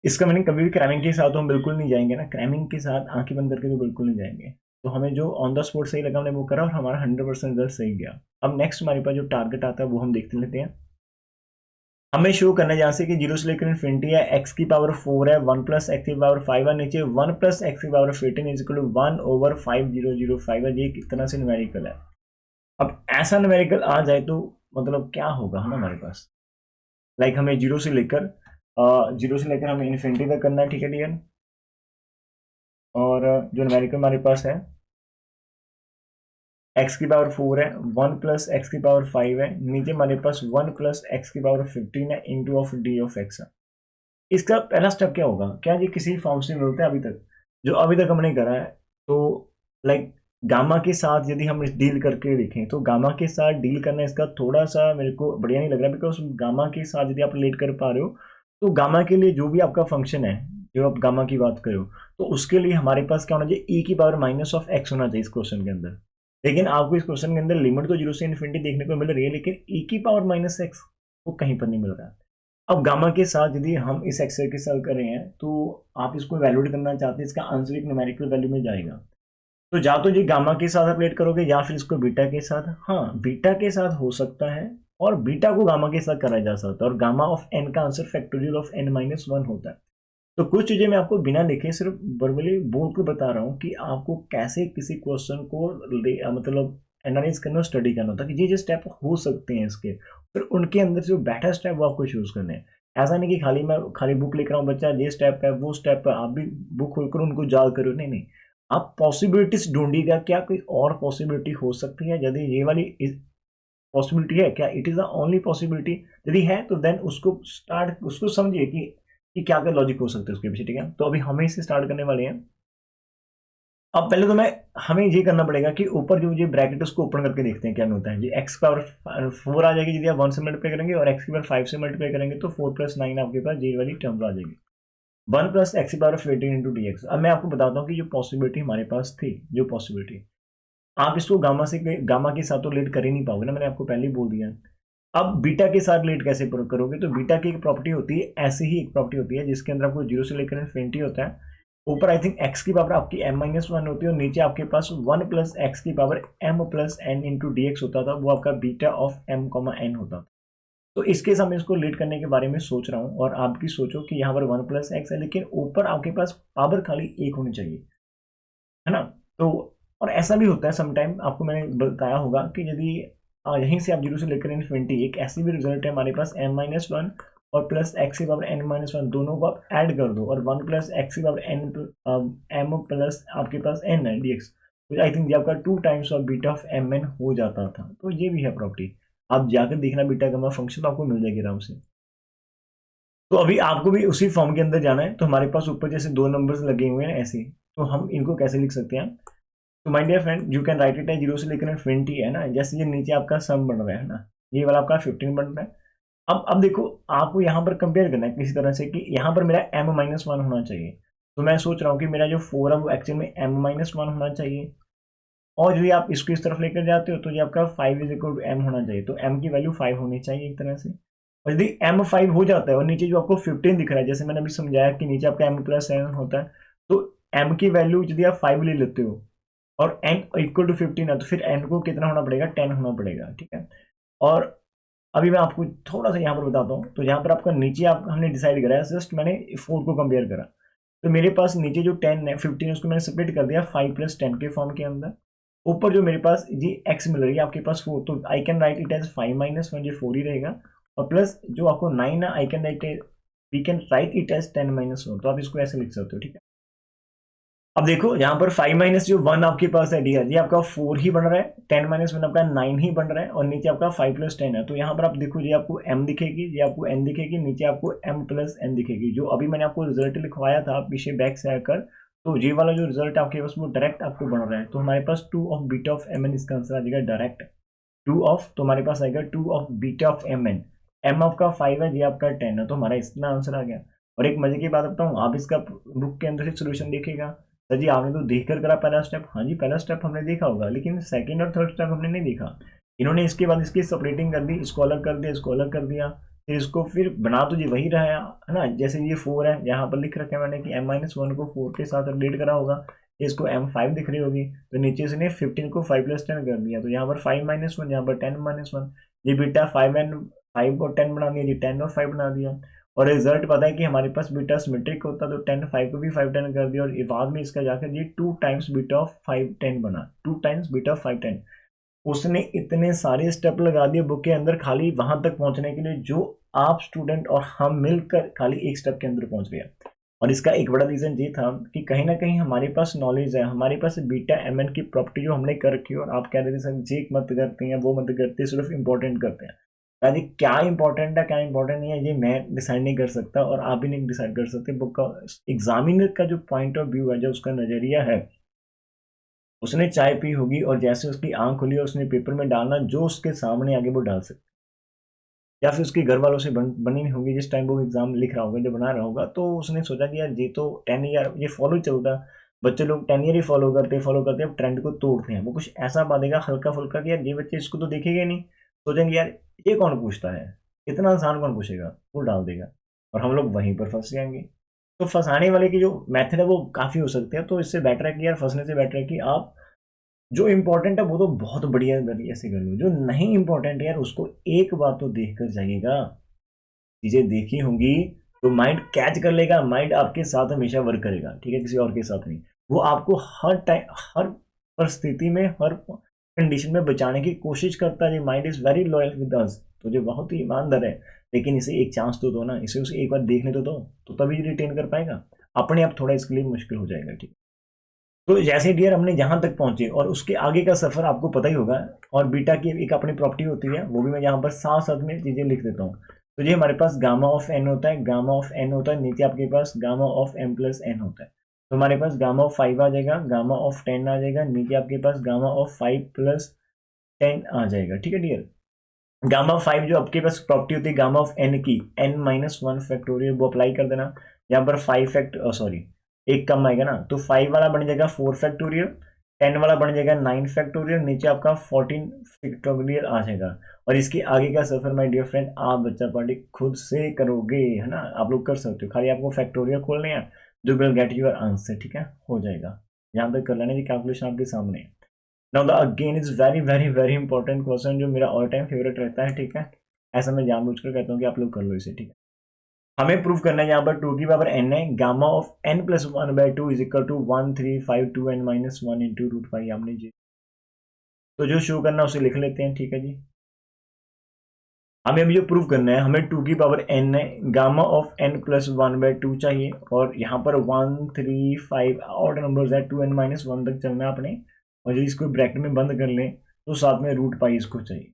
इसका मैंने कभी भी क्रैमिंग के साथ तो हम बिल्कुल नहीं जाएंगे ना, क्रैमिंग के साथ आंखें बंद करके तो बिल्कुल नहीं जाएंगे। तो हमें जो ऑन द स्पॉट सही लगा हमने वो करा, और हमारा 100% रिजल्ट सही गया। अब नेक्स्ट हमारे पास जो टारगेट आता है वो हम देखते लेते हैं। हमें शो करना है जहाँ से कि जीरो से लेकर इन्फिनिटी है, एक्स की पावर 4 है, 1 + x की पावर 5 है, नीचे 1 + x की पावर 15 इज इक्वल टू 1/5005 है। ये कितना से न्यूमेरिकल है। अब ऐसा न्यूमेरिकल आ जाए तो मतलब क्या होगा है ना हमारे पास, लाइक हमें जीरो से लेकर हमें इन्फिनिटी तक करना है, ठीक है डियर। और जो न्यूमेरिकल हमारे पास है x की पावर 4 है, 1 + x की पावर 5 है, नीचे हमारे पास 1 + x की पावर 15 है, into of d of x है। इसका पहला स्टेप क्या होगा, क्या ये किसी फॉर्म से मिलता है अभी तक, जो अभी तक हमने करा है। तो लाइक गामा के साथ यदि हम डील करके देखें, तो गामा के साथ डील करना इसका थोड़ा सा मेरे को बढ़िया नहीं लग रहा, बिकॉज गामा के साथ यदि आप रिलेट कर पा रहे हो, तो गामा के लिए जो भी आपका फंक्शन है, जो आप गामा की बात करो, तो उसके लिए हमारे पास क्या होना चाहिए, e की पावर -x होना चाहिए इस क्वेश्चन के अंदर। लेकिन आपको इस क्वेश्चन के अंदर लिमिट तो जीरो से इन्फिनिटी देखने को मिल रही है, लेकिन e की पावर -x वो कहीं पर नहीं मिल रहा है। अब गामा के साथ यदि हम इस एक्सर के सॉल्व कर रहे हैं, तो आप इसको वैल्यूएट करना चाहते हैं, इसका आंसर एक न्यूमेरिकल वैल्यू में जाएगा। तो या तो ये गामा के साथ अपडेट करोगे, या फिर इसको बीटा के साथ। हाँ बीटा के साथ हो सकता है, और बीटा को गामा के साथ करा जा सकता है, और गामा ऑफ एन का आंसर फैक्टोरियल ऑफ n-1 होता है। तो कुछ चीजें मैं आपको बिना लिखे सिर्फ वर्बली बोल कर बता रहा हूँ कि आपको कैसे किसी क्वेश्चन को मतलब एनालाइज करना, स्टडी करना होता है कि ये स्टेप हो सकते हैं इसके, फिर उनके अंदर जो बेटर स्टेप वो आपको चूज करने हैं। ऐसा नहीं कि खाली मैं खाली बुक लिख रहा हूँ, बच्चा ये स्टेप है वो स्टेप है, आप भी बुक खोलकर उनको याद करो, नहीं नहीं, आप पॉसिबिलिटीज ढूंढिएगा, क्या कोई और पॉसिबिलिटी हो सकती है। यदि ये वाली पॉसिबिलिटी है, क्या it is the only possibility, यदि है तो देन उसको समझिए कि क्या क्या लॉजिक हो सकते हैं उसके पीछे, ठीक है। तो अभी हमें इसे स्टार्ट करने वाले हैं। अब पहले तो हमें ये करना पड़ेगा कि ऊपर जो ये ब्रैकेट उसको ओपन करके देखते हैं क्या होता है। ये x की पावर 4 आ जाएगी यदि आप 1 से मल्टीप्लाई करेंगे, और x की पावर 5 से मल्टीप्लाई करेंगे तो 4 + 9 आपके पास ये वाली टर्म आ जाएगी। 1 प्लस एक्स की power of 18 into d x. अब मैं आपको बताता हूँ कि जो पॉसिबिलिटी हमारे पास थी, जो पॉसिबिलिटी, आप इसको गामा के साथ तो रिलेट कर ही नहीं पाओगे ना, मैंने आपको पहले ही बोल दिया। अब बीटा के साथ रिलेट कैसे करोगे, तो बीटा की एक प्रॉपर्टी होती है, ऐसी ही एक प्रॉपर्टी होती है जिसके अंदर आपको 0 से लेकर इन्फिनिटी होता है, ऊपर आई थिंक एक्स की पावर आपकी m-1 होती है और नीचे आपके पास 1 प्लस एक्स की power m plus n into d x होता था, वो आपका बीटा ऑफ m, n होता था। तो इसके साथ मैं इसको लीड करने के बारे में सोच रहा हूँ, और आप भी सोचो कि यहाँ पर 1 प्लस एक्स है, लेकिन ऊपर आपके पास पावर खाली एक होनी चाहिए, है ना। तो और ऐसा भी होता है समटाइम, आपको मैंने बताया होगा कि यदि यहीं से आप 0 से लेकर इन्फिनिटी, एक ऐसी भी रिजल्ट है हमारे पास m-1 और प्लस एक्स की पावर n-1, दोनों को आप ऐड कर दो और 1 प्लस एक्स की पावर m प्लस आपके पास n है dx, तो आई थिंक ये आपका 2 times of beta of mn हो जाता था। तो ये भी है प्रॉपर्टी, आप जाकर देखना बीटा गामा फंक्शन, आपको मिल जाएगी आराम से। तो अभी आपको भी उसी फॉर्म के अंदर जाना है, तो हमारे पास ऊपर जैसे दो नंबर्स लगे हुए हैं ऐसे, तो हम इनको कैसे लिख सकते हैं। तो my dear friend, you can write it as 0 से लेकर 20 है ना, जैसे ये नीचे आपका सम बन रहा है ना, ये वाला आपका 15 बन रहा है। अब देखो, आपको यहाँ पर कंपेयर करना है किसी तरह से कि यहाँ पर मेरा m-1 होना चाहिए, तो मैं सोच रहा हूँ कि मेरा जो 4 है वो एक्चुअल में m-1 होना चाहिए, और यदि आप इसको इस तरफ लेकर जाते हो तो ये आपका 5 इज इक्वल टू m होना चाहिए, तो m की वैल्यू 5 होनी चाहिए एक तरह से। और यदि m 5 हो जाता है और नीचे जो आपको 15 दिख रहा है, जैसे मैंने अभी समझाया कि नीचे आपका m प्लस n होता है, तो m की वैल्यू यदि आप 5 ले लेते हो और n इक्वल टू 15 है, तो फिर n को कितना होना पड़ेगा, 10 होना पड़ेगा, ठीक है। और अभी मैं आपको थोड़ा सा यहाँ पर बताता हूँ, तो यहाँ पर आपका नीचे आप हमने डिसाइड करा है, जस्ट मैंने 4 को कंपेयर करा, तो मेरे पास नीचे जो 10 है 15 उसको मैंने सेपरेट कर दिया 5 प्लस 10 के फॉर्म के अंदर। ऊपर जो मेरे पास जी एक्स मिल रही है आपके पास 4, तो I can write it as 5-1, ये 4 ही रहेगा, और प्लस जो आपको 9 है I can write, we can write it as 10-1, तो आप इसको ऐसे लिख सकते हो, ठीक है। अब देखो यहाँ पर 5 माइनस जो 1 आपके पास है डियर, ये आपका 4 ही बन रहा है, 10-1 आपका 9 ही बन रहा है, और नीचे आपका 5 प्लस 10 है, तो यहाँ पर आप देखो ये आपको m दिखेगी, ये आपको n दिखेगी, नीचे आपको m प्लस n दिखेगी। जो अभी मैंने आपको रिजल्ट लिखवाया था पीछे बैक से आकर, तो ये वाला जो रिजल्ट आपके पास वो डायरेक्ट आपको बन रहा है, तो हमारे पास 2 ऑफ बीटा ऑफ mn इसका आंसर आ जाएगा डायरेक्ट, 2 ऑफ, तो हमारे पास आएगा 2 of beta of mn, m आपका 5 है, ये आपका 10 है, तो हमारा इतना आंसर आ गया। और एक मजे की बात बताऊँ, आप इसका बुक के अंदर से सोल्यूशन देखेगा, सर जी आपने तो देख कर करा पहला स्टेप, हाँ जी पहला स्टेप हमने देखा होगा, लेकिन सेकंड और थर्ड स्टेप हमने नहीं देखा। इन्होंने इसके बाद इसकी सेपरेटिंग कर दी, इसको अलग कर दिया, इसको अलग कर दिया, फिर इसको फिर बना तो जी वही रहा है ना, जैसे ये 4 है, यहाँ पर लिख रखा है मैंने कि m-1 को 4 के साथ रिलेट करा होगा, इसको m5 दिख रही होगी, तो नीचे से ने 15 को 5 प्लस 10 कर दिया, तो यहाँ पर 5-1, यहाँ पर 10-1, ये बेटा 5 और 10 बना दिया, ये 10 और 5 बना दिया, और रिजल्ट पता है कि हमारे पास बीटा सिमेट्रिक होता, तो 10 5 को भी 5 10 कर दिया, और बाद में इसका जाकर ये 2 टाइम्स बीटा ऑफ 5 10 बना, 2 टाइम्स बीटा ऑफ 5 10। उसने इतने सारे स्टेप लगा दिए बुक के अंदर खाली वहां तक पहुंचने के लिए, जो आप स्टूडेंट और हम मिलकर खाली एक स्टेप के अंदर पहुंच गया। और इसका एक बड़ा रीजन ये था कि कहीं ना कहीं हमारे पास नॉलेज है, हमारे पास बीटा mn की प्रॉपर्टी जो हमने कर रखी है, और आप कह रहे थे सर जी मत करते हैं, वो मत करते, सिर्फ इंपॉर्टेंट करते हैं। यानी क्या इंपॉर्टेंट है क्या इंपॉर्टेंट नहीं है ये मैं डिसाइड नहीं कर सकता, और आप भी नहीं डिसाइड कर सकते। बुक का एग्जामिनर का जो पॉइंट ऑफ व्यू है, जो उसका नजरिया है, उसने चाय पी होगी और जैसे उसकी आंख खुली और उसने पेपर में डालना जो उसके सामने आगे वो डाल सकते, या फिर उसके घर वालों से बनी नहीं होगी जिस टाइम वो एग्जाम लिख रहा होगा, जो बना रहा होगा, तो उसने सोचा कि यार ये तो 10 ईयर ये फॉलो चलता, बच्चे लोग 10 ईयर ही फॉलो करते अब ट्रेंड को तोड़ते हैं, वो कुछ ऐसा बांधेगा हल्का फुल्का कि यार ये बच्चे इसको तो देखेंगे नहीं, सोचेंगे यार ये कौन पूछता है, इतना आसान कौन पूछेगा, वो डाल देगा, और हम लोग वहीं पर फंस जाएंगे। तो फंसाने वाले की जो मेथड है वो काफ़ी हो सकते हैं, तो इससे बेटर है कि यार फंसने से बेटर है कि आप जो इम्पोर्टेंट है वो तो बहुत बढ़िया बढ़िया से कर लो, जो नहीं इम्पोर्टेंट है यार उसको एक बार तो देख कर जाइएगा, चीजें देखी होंगी तो माइंड कैच कर लेगा, माइंड आपके साथ हमेशा वर्क करेगा, ठीक है, किसी और के साथ नहीं। वो आपको हर टाइम हर परिस्थिति में हर कंडीशन में बचाने की कोशिश करता है। Mind is very loyal with us, तो जो बहुत ही ईमानदार है, लेकिन इसे एक चांस तो दो ना, इसे उसे एक बार देखने तो दो, तो तभी रिटेन कर पाएगा। अपने आप थोड़ा इसके लिए मुश्किल हो जाएगा, ठीक। तो जैसे डियर हमने यहाँ तक पहुंचे और उसके आगे का सफर आपको पता ही होगा, और बीटा की एक अपनी प्रॉपर्टी होती है, वो भी मैं यहाँ पर साथ साथ में चीजें लिख देता हूँ। तो ये हमारे पास गामा ऑफ एन होता है, गामा ऑफ एन होता है, नीचे आपके पास gamma of M plus N होता है, तो हमारे पास गामा ऑफ 5 आ जाएगा, गामा ऑफ 10 आ जाएगा, नीचे आपके पास गामा ऑफ 5 प्लस 10 आ जाएगा, ठीक है डियर। गामा 5 जो आपके पास प्रॉपर्टी होती है गामा ऑफ एन की, n-1 फैक्टोरियल, वो अप्लाई कर देना, यहाँ पर 1 कम आएगा ना, तो 5 वाला बन जाएगा 4 फैक्टोरियल, 10 वाला बन जाएगा 9 फैक्टोरियल, नीचे आपका 14 फैक्टोरियल आ जाएगा। और इसके आगे का सफर माय डियर फ्रेंड आप बच्चा पार्टी खुद से करोगे, है ना, आप लोग कर सकते हो, खाली आपको फैक्टोरियल खोलने हैं, जो विल गेट योर आंसर, ठीक है, हो जाएगा। यहाँ पे कर लेने की कैलकुलेशन आपके सामने। Now the again is very very very important question, जो मेरा ऑल टाइम फेवरेट रहता है, ठीक है, ऐसा मैं जानबूझकर कहता हूँ कि आप लोग कर लो इसे, ठीक है। हमें प्रूव करना है यहाँ पर 2 की पावर n है, gamma of n plus 1/2 is equal to 1352n minus 1 into root pi, आपने जी तो जो शो करना है उसे लिख लेते हैं, ठीक है जी। हमें अभी जो प्रूव करना है, हमें 2 की पावर n है, गामा ऑफ n प्लस 1/2 चाहिए, और यहाँ पर 1 3 5 ऑड नंबर्स है, 2n माइनस 1 तक चलना है अपने, और जो इसको ब्रैकेट में बंद कर लें तो साथ में रूट पाई इसको चाहिए।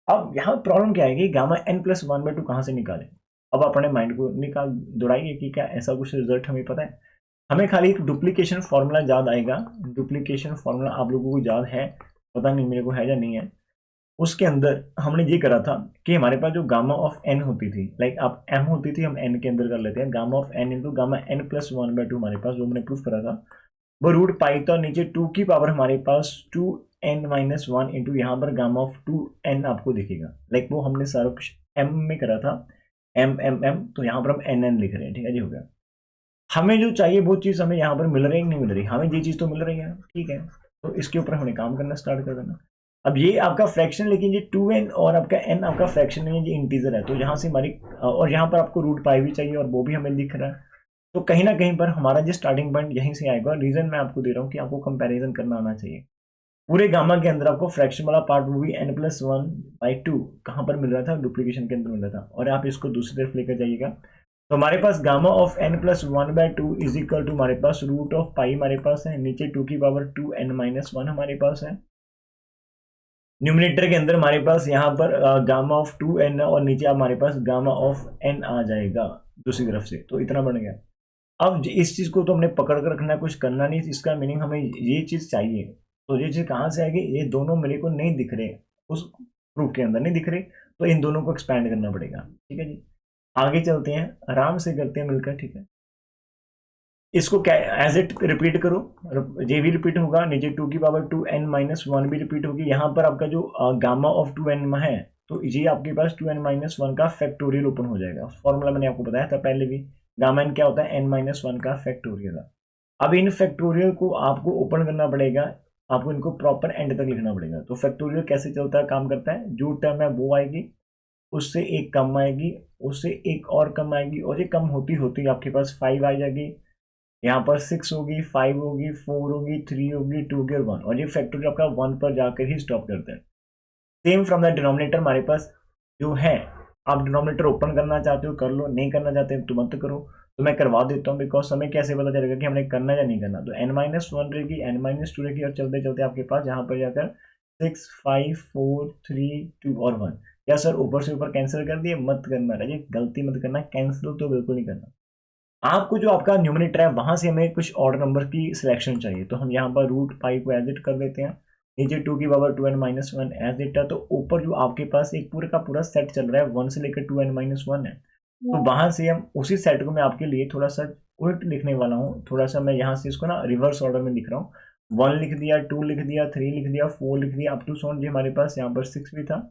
अब यहाँ प्रॉब्लम क्या है कि गामा n प्लस 1/2 कहाँ से निकालें। अब अपने माइंड को निकाल दौड़ाइए कि क्या ऐसा कुछ रिजल्ट हमें पता है। हमें खाली एक डुप्लीकेशन फॉर्मूला याद आएगा, डुप्लीकेशन फॉर्मूला आप लोगों को याद है, पता नहीं मेरे को है या नहीं है। उसके अंदर हमने ये करा था कि हमारे पास जो गामा ऑफ n होती थी, लाइक आप m होती थी, हम n के अंदर कर लेते हैं, gamma of n into gamma n plus 1/2 हमारे पास, जो हमने प्रूफ करा था, वो रूट पाई था, नीचे 2 की पावर हमारे पास 2n माइनस 1 इंटू यहाँ पर गामा ऑफ 2n आपको दिखेगा, लाइक वो हमने सारा कुछ m में करा था, m, तो यहाँ पर हम n लिख रहे हैं, ठीक है जी, हो गया। हमें जो चाहिए वो चीज़ हमें यहाँ पर मिल रही है कि नहीं मिल रही, हमें ये चीज़ तो मिल रही है, ठीक है, तो इसके ऊपर हमने काम करना स्टार्ट कर देना। अब ये आपका फ्रैक्शन, लेकिन ये 2n और आपका n आपका फ्रैक्शन नहीं है, ये इंटीजर है, तो यहाँ से हमारी, और यहाँ पर आपको रूट पाई भी चाहिए, और वो भी हमें दिख रहा है, तो कहीं ना कहीं पर हमारा जो स्टार्टिंग पॉइंट यहीं से आएगा। रीजन मैं आपको दे रहा हूँ कि आपको कंपैरिजन करना आना चाहिए। पूरे गामा के अंदर आपको फ्रैक्शन वाला पार्ट वो भी n+1/2 कहाँ पर मिल रहा था, डुप्लीकेशन के अंदर मिल रहा था, और आप इसको दूसरी तरफ लेकर जाइएगा, तो हमारे पास gamma of n+1/2 is equal to हमारे पास रूट ऑफ पाई हमारे पास है, नीचे 2 की पावर 2n-1 हमारे पास है। न्यूमिनेटर के अंदर हमारे पास यहाँ पर गामा ऑफ 2n और नीचे हमारे पास गामा ऑफ n आ जाएगा दूसरी तरफ से, तो इतना बन गया। अब इस चीज को तो हमने पकड़ कर रखना है, कुछ करना नहीं, इसका मीनिंग हमें ये चीज चाहिए, तो ये चीज कहाँ से आएगी, ये दोनों मेरे को नहीं दिख रहे, उस प्रूफ के अंदर नहीं दिख रहे, तो इन दोनों को एक्सपैंड करना पड़ेगा, ठीक है जी। आगे चलते हैं, आराम से करते हैं मिलकर, ठीक है। इसको क्या एज इट रिपीट करो, ये भी रिपीट होगा, नीचे 2 की पावर 2n-1 भी रिपीट होगी, यहाँ पर आपका जो गामा ऑफ 2n है, तो ये आपके पास 2n-1 का फैक्टोरियल ओपन हो जाएगा। फॉर्मूला मैंने आपको बताया था पहले भी, गामा n क्या होता है, n-1 का फैक्टोरियल। अब इन फैक्टोरियल को आपको ओपन करना पड़ेगा, आपको इनको प्रॉपर एंड तक लिखना पड़ेगा। तो फैक्टोरियल कैसे चलता है, काम करता है, जो टर्म है वो आएगी, उससे एक कम आएगी, उससे एक और कम आएगी, और ये कम होती होती आपके पास 5 आ जाएगी, यहाँ पर 6 होगी, 5 होगी, 4 होगी, 3 होगी, 2 होगी और 1, और ये फैक्टोरियल आपका 1 पर जाकर ही स्टॉप करता है। सेम फ्रॉम द डिनोमिनेटर हमारे पास जो है, आप डिनोमिनेटर ओपन करना चाहते हो कर लो, नहीं करना चाहते तो मत करो, तो मैं करवा देता हूँ, बिकॉज हमें कैसे पता चलेगा कि हमने करना या नहीं करना। तो n-1 रहेगी, n-2 रहेगी, और चलते चलते आपके पास यहाँ पर जाकर 6 5 4 3 2 और 1। क्या सर ऊपर से ऊपर कैंसिल कर दिए, मत करना, राजे गलती मत करना, कैंसिल तो बिल्कुल नहीं करना। आपको जो आपका न्यूमिनेटर है वहां से हमें कुछ ऑड नंबर की सिलेक्शन चाहिए, तो हम यहाँ पर रूट पाई को एज इट कर देते हैं, नीचे 2 की पावर 2n-1 एज इट है, तो ऊपर जो आपके पास एक पूरे का पूरा सेट चल रहा है 1 से लेकर 2n-1 है, तो वहां से हम उसी सेट को मैं आपके लिए थोड़ा सा उल्ट लिखने वाला हूँ, थोड़ा सा मैं यहाँ से इसको ना रिवर्स ऑर्डर में लिख रहा हूँ। 1 लिख दिया, 2 लिख दिया, 3 लिख दिया, 4 लिख दिया, अप टू साउंड जो हमारे पास यहाँ पर 6 भी था,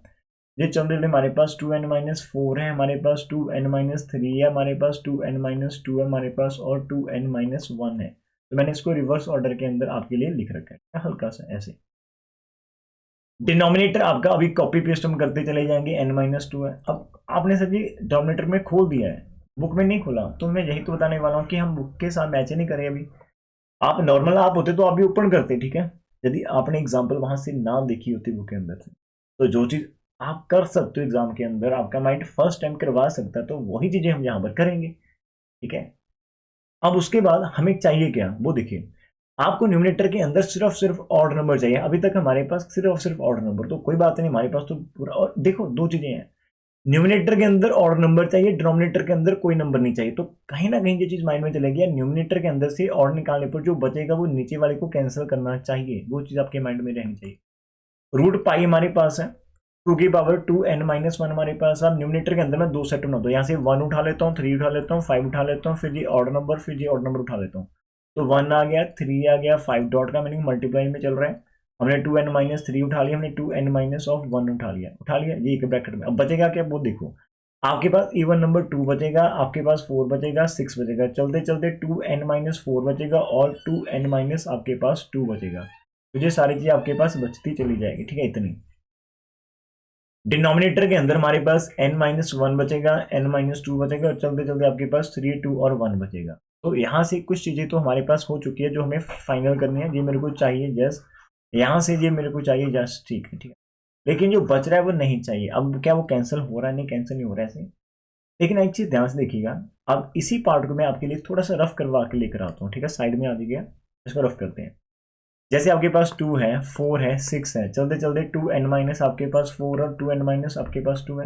ये चल रहे थे हमारे पास 2n-4 है, हमारे पास 2n-3 है, हमारे पास 2n-2 है हमारे पास, और 2n-1 है। तो मैंने इसको रिवर्स ऑर्डर के अंदर आपके लिए लिख रखा है हल्का सा ऐसे। डिनोमिनेटर आपका अभी कॉपी पेस्ट हम करते चले जाएंगे, n-2 है। अब आपने सर जी डिनोमिनेटर में खोल दिया है, बुक में नहीं खोला, तो मैं यही तो बताने वाला हूँ कि हम बुक के साथ मैच नहीं करें। अभी आप नॉर्मल आप होते तो आप भी ओपन करते, ठीक है, यदि आपने एग्जाम्पल वहां से ना देखी होती बुक के अंदर से, तो जो चीज आप कर सकते हो एग्जाम के अंदर, आपका माइंड फर्स्ट टाइम करवा सकता है, तो वही चीजें हम यहाँ पर करेंगे, ठीक है। अब उसके बाद हमें चाहिए क्या, वो देखिए, आपको न्यूमिनेटर के अंदर सिर्फ ऑड नंबर चाहिए। अभी तक हमारे पास सिर्फ ऑड नंबर, तो कोई बात नहीं, हमारे पास तो पूरा, और देखो दो चीजें हैं, न्यूमिनेटर के अंदर ऑड नंबर चाहिए, डिनोमिनेटर के अंदर कोई नंबर नहीं चाहिए, तो कहीं ना कहीं ये चीज माइंड में चलेगी, न्यूमिनेटर के अंदर से ऑड निकालने पर जो बचेगा वो नीचे वाले को कैंसिल करना चाहिए, वो चीज आपके माइंड में रहनी चाहिए। रूट पाई हमारे पास है, टू की पावर 2n-1 हमारे पास। अब न्यूमिनेटर के अंदर मैं दो सेट बना दो, यहाँ से 1 उठा लेता हूँ, 3 उठा लेता हूँ, 5 उठा लेता हूँ, फिर ये ऑड नंबर, फिर ये ऑड नंबर उठा लेता हूँ। तो 1 आ गया, 3 आ गया, 5 डॉट का मीनिंग मल्टीप्लाई में चल रहा है। हमने 2n-3 उठा लिया, हमने 2n-1 उठा लिया ये एक ब्रैकेट में। अब बचेगा क्या वो देखो, आपके पास इवन नंबर 2 बचेगा, आपके पास 4 बचेगा, 6 बचेगा, चलते चलते 2n-4 बचेगा और 2n- आपके पास 2 बचेगा। तो ये सारी चीजें आपके पास बचती चली जाएगी, ठीक है। इतनी डिनोमिनेटर के अंदर हमारे पास n-1 बचेगा, n-2 बचेगा और चलते चलते आपके पास 3, 2 और 1 बचेगा। तो यहाँ से कुछ चीजें तो हमारे पास हो चुकी है जो हमें फाइनल करनी है। ये मेरे को चाहिए जस्ट यहाँ से, ये मेरे को चाहिए जस्ट, ठीक है ठीक है। लेकिन जो बच रहा है वो नहीं चाहिए। अब क्या वो कैंसिल हो रहा है? नहीं, कैंसिल नहीं हो रहा है ऐसे। लेकिन एक चीज ध्यान से देखिएगा, अब इसी पार्ट को मैं आपके लिए थोड़ा सा रफ करवा के लेकर आता हूँ, ठीक है। साइड में आ जाइए, इसको रफ करते हैं। जैसे आपके पास 2 है, 4 है, 6 है, चलते चलते 2n- आपके पास 4 और 2n- आपके पास 2 है।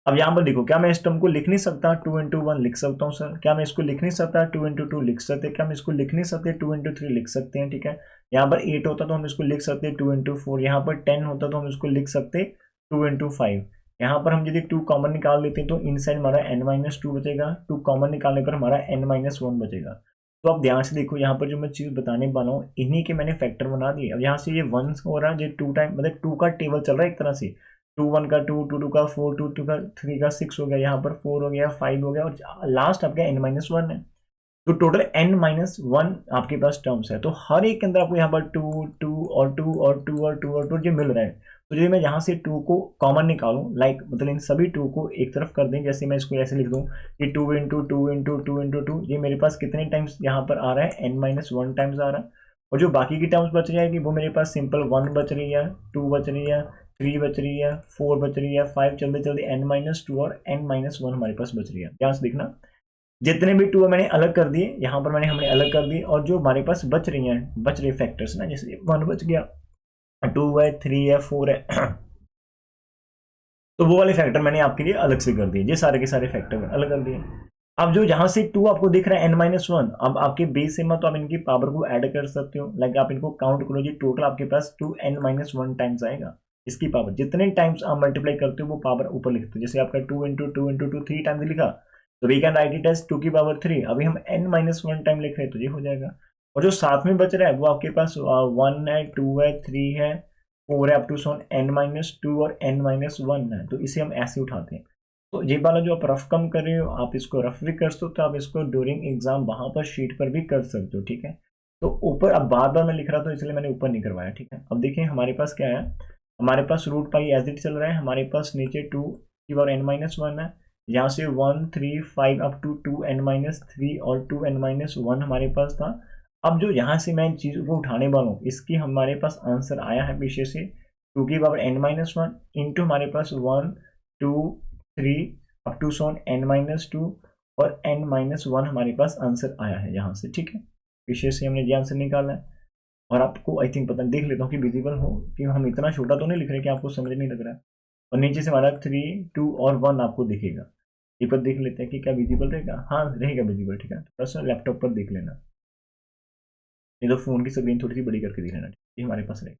अब यहाँ पर देखो, क्या मैं इस टर्म को लिख नहीं सकता? 2 × 1 लिख सकता हूँ सर। क्या मैं इसको लिख नहीं सकता? 2 × 2 लिख सकते हैं। क्या हम इसको लिख नहीं सकते? 2 × 3 लिख सकते हैं, ठीक है। यहाँ पर 8 होता तो हम इसको लिख सकते 2 × 4। यहाँ पर 10 होता तो हम इसको लिख सकते 2 × 5। यहाँ पर हम यदि 2 कॉमन निकाल लेते हैं तो इनसाइड हमारा n-2 बचेगा, 2 कॉमन निकालने पर हमारा n-1 बचेगा। तो अब ध्यान से देखो, यहाँ पर जो मैं चीज बताने वाला हूँ इन्हीं के मैंने फैक्टर बना दिए। अब यहाँ से ये 1 हो रहा है, ये 2 टाइम मतलब 2 का टेबल चल रहा है एक तरह से। 2 1 का 2, 2 2 का 4, 2 2 का 3 का 6 हो गया, यहाँ पर 4 हो गया, 5 हो गया और लास्ट आपका n-1 है। तो टोटल n-1 आपके पास टर्म्स है। तो हर एक के अंदर आपको यहाँ पर 2 2 और 2 और 2 और 2 और 2 ये मिल रहा है। तो यदि मैं यहाँ से 2 को कॉमन निकालूं, लाइक मतलब इन सभी 2 को एक तरफ कर दें, जैसे मैं इसको ऐसे लिख दूं कि 2 × 2 × 2 × 2, ये मेरे पास कितने टाइम्स यहाँ पर आ रहा है? n-1 टाइम्स आ रहा है। और जो बाकी की टर्म्स बच जाएगी वो मेरे पास सिंपल 1 बच रही है, 2 बच रही है, 3 बच रही है, 4 बच रही है, 5, चलते चलते n-2 और n-1 हमारे पास बच रही है। ध्यान से देखना, जितने भी 2 मैंने अलग कर दिए, यहाँ पर हमने अलग कर दिए, और जो हमारे पास बच रही हैं, बच रहे फैक्टर्स ना, जैसे 1 बच गया, 2 है, 3 है, 4 है तो वो वाले फैक्टर मैंने आपके लिए अलग से कर दिए। ये सारे के सारे फैक्टर अलग कर दिए। अब जो यहाँ से 2 आपको दिख रहा है n-1, अब आपके बेस से मत तो आप इनकी पावर को ऐड कर सकते हो। लाइक आप इनको काउंट करो जी, टोटल आपके पास 2n-1 टाइम्स आएगा। इसकी पावर जितने टाइम्स आप मल्टीप्लाई करते हो वो पावर ऊपर लिखते हो। जैसे आपका 2 × 2 × 2 3 टाइम्स लिखा, तो we can write it as 2 की पावर 3। अभी हम n-1 टाइम लिख रहे हैं तो ये हो जाएगा। और जो साथ में बच रहा है वो आपके पास 1 है, 2 है, 3 है, 4 है, अप टू सोन n-2 और n-1 है। तो इसे हम ऐसे उठाते हैं। तो ये वाला जो आप रफ कम कर रहे हो, आप इसको रफ भी कर सकते हो, आप इसको ड्यूरिंग एग्जाम वहां पर शीट पर भी कर सकते हो, ठीक है। तो ऊपर अब बार बार मैं लिख रहा था इसलिए मैंने ऊपर नहीं करवाया, ठीक है। अब देखिए हमारे पास क्या है, हमारे पास रूट पाई एज इट चल रहा है, हमारे पास नीचे 2 की पावर n-1 है, यहाँ से 1 3 5 अप टू 2n-3 और 2n-1 हमारे पास था। अब जो यहाँ से मैं चीज को उठाने वाला हूँ, इसकी हमारे पास आंसर आया है पीछे से 2 की पावर n-1 इंटू हमारे पास 1 2 3 अप टू सोन n-2 और n-1 हमारे पास आंसर आया है यहाँ से, ठीक है। पीछे से हमने ये आंसर निकाला है। और आपको आई थिंक पता देख लेता हूँ कि विजिबल हो, कि हम इतना छोटा तो नहीं लिख रहे कि आपको समझ नहीं लग रहा है। और नीचे से हमारा 3 2 और 1 आपको दिखेगा। एक बार देख लेते हैं कि क्या विजिबल रहेगा। हाँ रहेगा विजिबल, ठीक है। थोड़ा सा लैपटॉप पर देख लेना, नहीं तो फोन की स्क्रीन थोड़ी सी बड़ी करके देख लेना, ये हमारे पास रहेगा।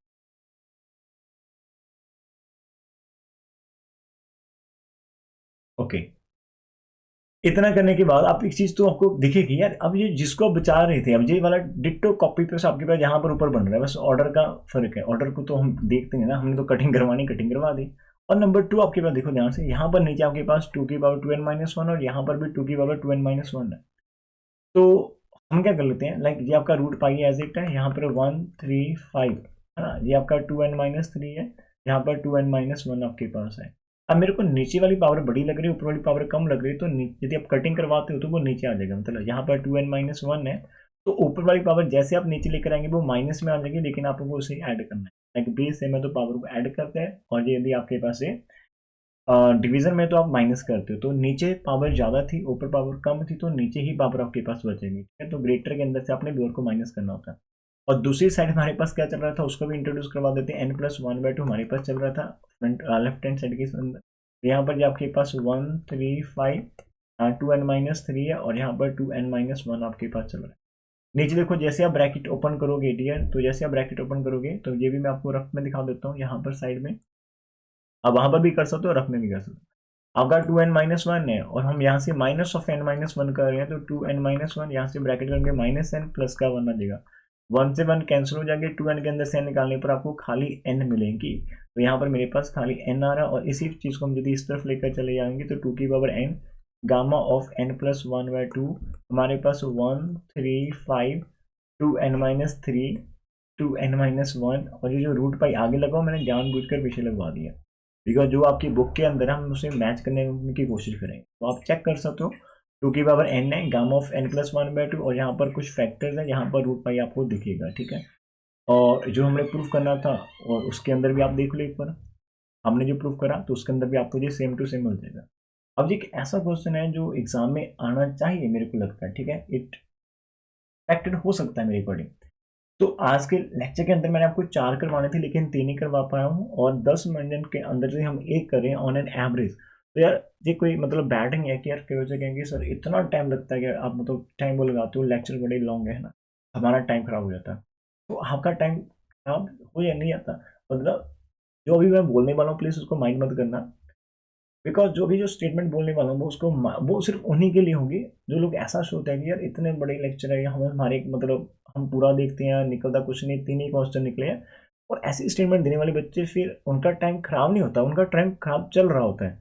ओके, इतना करने के बाद आप एक चीज तो आपको दिखेगी यार, अब ये जिसको आप बचा रहे थे, अब ये वाला डिट्टो कॉपी पेस्ट आपके पास यहाँ पर ऊपर बन रहा है, बस ऑर्डर का फर्क है। ऑर्डर को तो हम देखते हैं ना, हमने तो कटिंग करवानी, कटिंग करवा दी। और नंबर 2 आपके पास देखो ध्यान से, यहाँ पर नीचे आपके पास 2 की पावर 2n-1 और यहाँ पर भी 2 की पावर 2n-1 है। तो हम क्या कर लेते हैं, लाइक ये आपका रूट पाई एज इट है, यहाँ पर 1 3 5 है ना, ये आपका 2n-3 है, यहाँ पर 2n-1 आपके पास है। अब मेरे को नीचे वाली पावर बड़ी लग रही है, ऊपर वाली पावर कम लग रही है, तो यदि आप कटिंग करवाते हो तो वो नीचे आ जाएगा। मतलब यहाँ पर 2n-1 है, तो ऊपर वाली पावर जैसे आप नीचे लेकर आएंगे वो माइनस में आ जाएगी, लेकिन आपको उसे ऐड करना है। लाइक बेस है में तो पावर को ऐड करते हैं, और ये यदि आपके पास है डिवीजन में तो आप माइनस करते हो, तो नीचे पावर ज़्यादा थी ऊपर पावर कम थी, तो नीचे ही पावर आपके पास बचेगी, ठीक है। तो ग्रेटर के अंदर से आपने लोअर को माइनस करना होता है। और दूसरी साइड हमारे पास क्या चल रहा था उसको भी इंट्रोड्यूस करवा देते हैं। n+1/2 हमारे पास चल रहा था फ्रंट लेफ्ट हैंड साइड के अंदर। यहाँ पर जो आपके पास 1 3 5 2n-3 है, और यहाँ पर 2n-1 आपके पास चल रहा है। नीचे देखो, जैसे आप ब्रैकेट ओपन करोगे डियर, तो जैसे आप ब्रैकेट ओपन करोगे तो ये भी मैं आपको रफ में दिखा देता हूँ। यहाँ पर साइड में आप वहाँ पर भी कर सकते हो और अपने भी कर सकते हो। आपका 2n-1 है और हम यहाँ से माइनस ऑफ n-1 कर रहे हैं, तो 2n-1 यहाँ से ब्रैकेट करेंगे माइनस n प्लस का 1 आ जाएगा। 1 से 1 कैंसिल हो जाएंगे, 2n के अंदर से n निकालने पर आपको खाली n मिलेंगी। तो यहाँ पर मेरे पास खाली n आ रहा है, और इसी चीज़ को हम यदि इस तरफ लेकर चले जाएंगे तो 2 की power n gamma of n+1/2 हमारे पास 1 3 5 2n-3 2n-1, और ये जो रूट पाई आगे लगाओ मैंने जानबूझकर पीछे लगवा दिया, बिकॉज जो आपकी बुक के अंदर है हम उसे मैच करने की कोशिश करेंगे। तो आप चेक कर सकते हो 2 की पावर n है, गामा ऑफ n+1/2, और यहाँ पर कुछ फैक्टर्स हैं, यहाँ पर रूट पाई आपको दिखेगा, ठीक है। और जो हमने प्रूफ करना था और उसके अंदर भी आप देख लो एक बार, हमने जो प्रूफ करा तो उसके अंदर भी आपको ये सेम टू सेम मिल जाएगा। अब एक ऐसा क्वेश्चन है जो एग्जाम में आना चाहिए मेरे को लगता है, ठीक है, इट एक्सपेक्टेड हो सकता है मेरे अकॉर्डिंग। तो आज के लेक्चर के अंदर मैंने आपको 4 करवाने थे लेकिन 3 ही करवा पाया हूँ, और 10 मिनट के अंदर से हम 1 करें ऑन एन एवरेज, तो यार ये कोई मतलब बैड नहीं है कि यार कई वजह कहेंगे सर इतना टाइम लगता है कि आप मतलब टाइम वो लगाते हो, लेक्चर बड़े लॉन्ग है ना, हमारा टाइम खराब हो जाता है। तो आपका टाइम खराब हो या नहीं आता, मतलब जो अभी मैं बोलने वाला हूँ प्लीज़ उसको माइंड मत करना, बिकॉज जो भी जो स्टेटमेंट बोलने वाला हूँ वो सिर्फ उन्हीं के लिए होगी जो लोग ऐसा सोचते हैं कि यार इतने बड़े लेक्चर है, हम हमारे मतलब हम पूरा देखते हैं निकलता कुछ नहीं, 3 ही क्वेश्चन निकले हैं, और ऐसी स्टेटमेंट देने वाले बच्चे फिर उनका टाइम खराब नहीं होता, उनका टाइम खराब चल रहा होता है।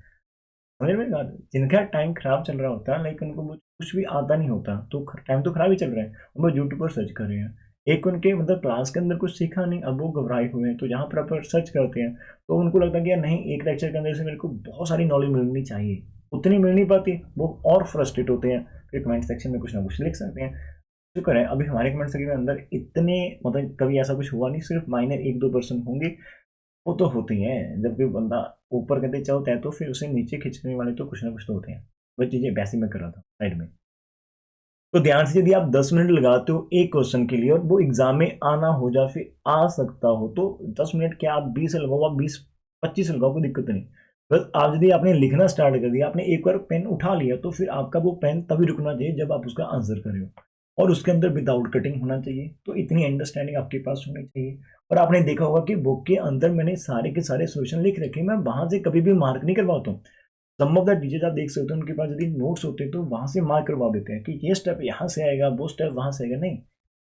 समझ में बात, जिनका टाइम खराब चल रहा होता है लेकिन उनको कुछ भी आता नहीं होता, तो टाइम तो खराब ही चल रहा है, वो यूट्यूब पर सर्च कर रहे हैं, एक उनके मतलब क्लास के अंदर कुछ सीखा नहीं, अब वो घबराए हुए हैं, तो जहाँ पर आप सर्च करते हैं तो उनको लगता है कि यार नहीं एक लेक्चर के अंदर से मेरे को बहुत सारी नॉलेज मिलनी चाहिए, उतनी मिल नहीं पाती, वो और फ्रस्ट्रेट होते हैं, फिर कमेंट सेक्शन में कुछ ना कुछ लिख सकते हैं। शुक्र है अभी हमारे कमेंट सेक्शन के अंदर इतने मतलब कभी ऐसा कुछ हुआ नहीं, सिर्फ माइनर 1-2% होंगे, वो तो होती हैं, जब भी बंदा ऊपर करते चलता है तो फिर उसे नीचे खींचने वाले तो कुछ ना कुछ तो होते हैं। वही चीज़ें वैसे मैं कर रहा था साइड में। तो ध्यान से यदि आप 10 मिनट लगाते हो एक क्वेश्चन के लिए और वो एग्जाम में आना हो जा फिर आ सकता हो, तो 10 मिनट क्या आप 20 लगाओ, आप 20-25 लगाओ, कोई दिक्कत नहीं। बस आप यदि आपने लिखना स्टार्ट कर दिया, आपने एक बार पेन उठा लिया, तो फिर आपका वो पेन तभी रुकना चाहिए जब आप उसका आंसर कर रहे हो, और उसके अंदर विदाउट कटिंग होना चाहिए, तो इतनी अंडरस्टैंडिंग आपके पास होनी चाहिए। और आपने देखा होगा कि बुक के अंदर मैंने सारे के सारे सोल्यूशन लिख रखे, मैं वहां से कभी भी मार्क नहीं करवाता हूँ। सम ऑफ द टीचर्स आप देख सकते हो उनके पास यदि नोट्स होते हैं तो वहां से मार्क करवा देते हैं कि ये स्टेप यहाँ से आएगा, वो स्टेप वहां से आएगा, नहीं,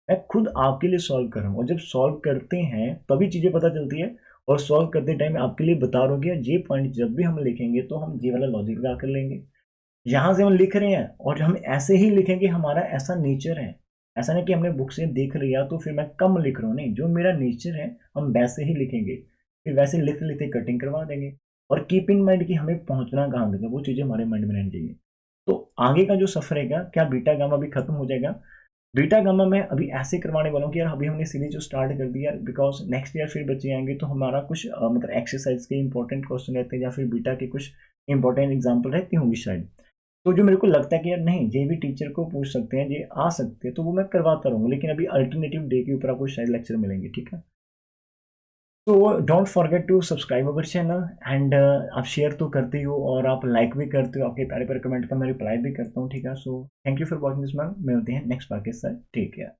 मैं खुद आपके लिए सॉल्व कर रहा हूँ, और जब सॉल्व करते हैं तभी चीजें पता चलती है, और सॉल्व करते टाइम आपके लिए बता रहा हूँ कि ये पॉइंट जब भी हम लिखेंगे तो हम ये वाला लॉजिक लगा कर लेंगे, यहाँ से हम लिख रहे हैं और हम ऐसे ही लिखेंगे, हमारा ऐसा नेचर है, ऐसा नहीं कि हमने बुक से देख लिया तो फिर मैं कम लिख रहा हूँ, नहीं, जो मेरा नेचर है हम वैसे ही लिखेंगे, फिर वैसे लिख लेते कटिंग करवा देंगे। और कीप इन माइंड कि हमें पहुंचना कहाँ तक है, वो चीज़ें हमारे माइंड में रहनी चाहिए। तो आगे का जो सफर रहेगा, क्या बीटा गामा भी खत्म हो जाएगा, बीटा गामा मैं अभी ऐसे करवाने वाला हूँ कि यार अभी हमने सीरीज जो स्टार्ट कर दिया, बिकॉज नेक्स्ट ईयर फिर बच्चे आएंगे तो हमारा कुछ मतलब एक्सरसाइज के इंपॉर्टेंट क्वेश्चन रहते हैं या फिर बीटा के कुछ इंपॉर्टेंट एग्जाम्पल रहती होंगी शायद, तो जो मेरे को लगता है कि यार नहीं ये भी टीचर को पूछ सकते हैं, ये आ सकते हैं, तो वो मैं करवाता रहूँगा, लेकिन अभी अल्टरनेटिव डे के ऊपर आपको शायद लेक्चर मिलेंगे, ठीक है। तो don't forget to subscribe our channel, and आप शेयर तो करते ही हो और आप लाइक भी करते हो, आपके प्यारे प्यारे कमेंट का मैं रिप्लाई भी करता हूँ, ठीक है। So thank you for watching this ma'am, मिलते हैं नेक्स्ट पार्ट के साथ, टेक केयर।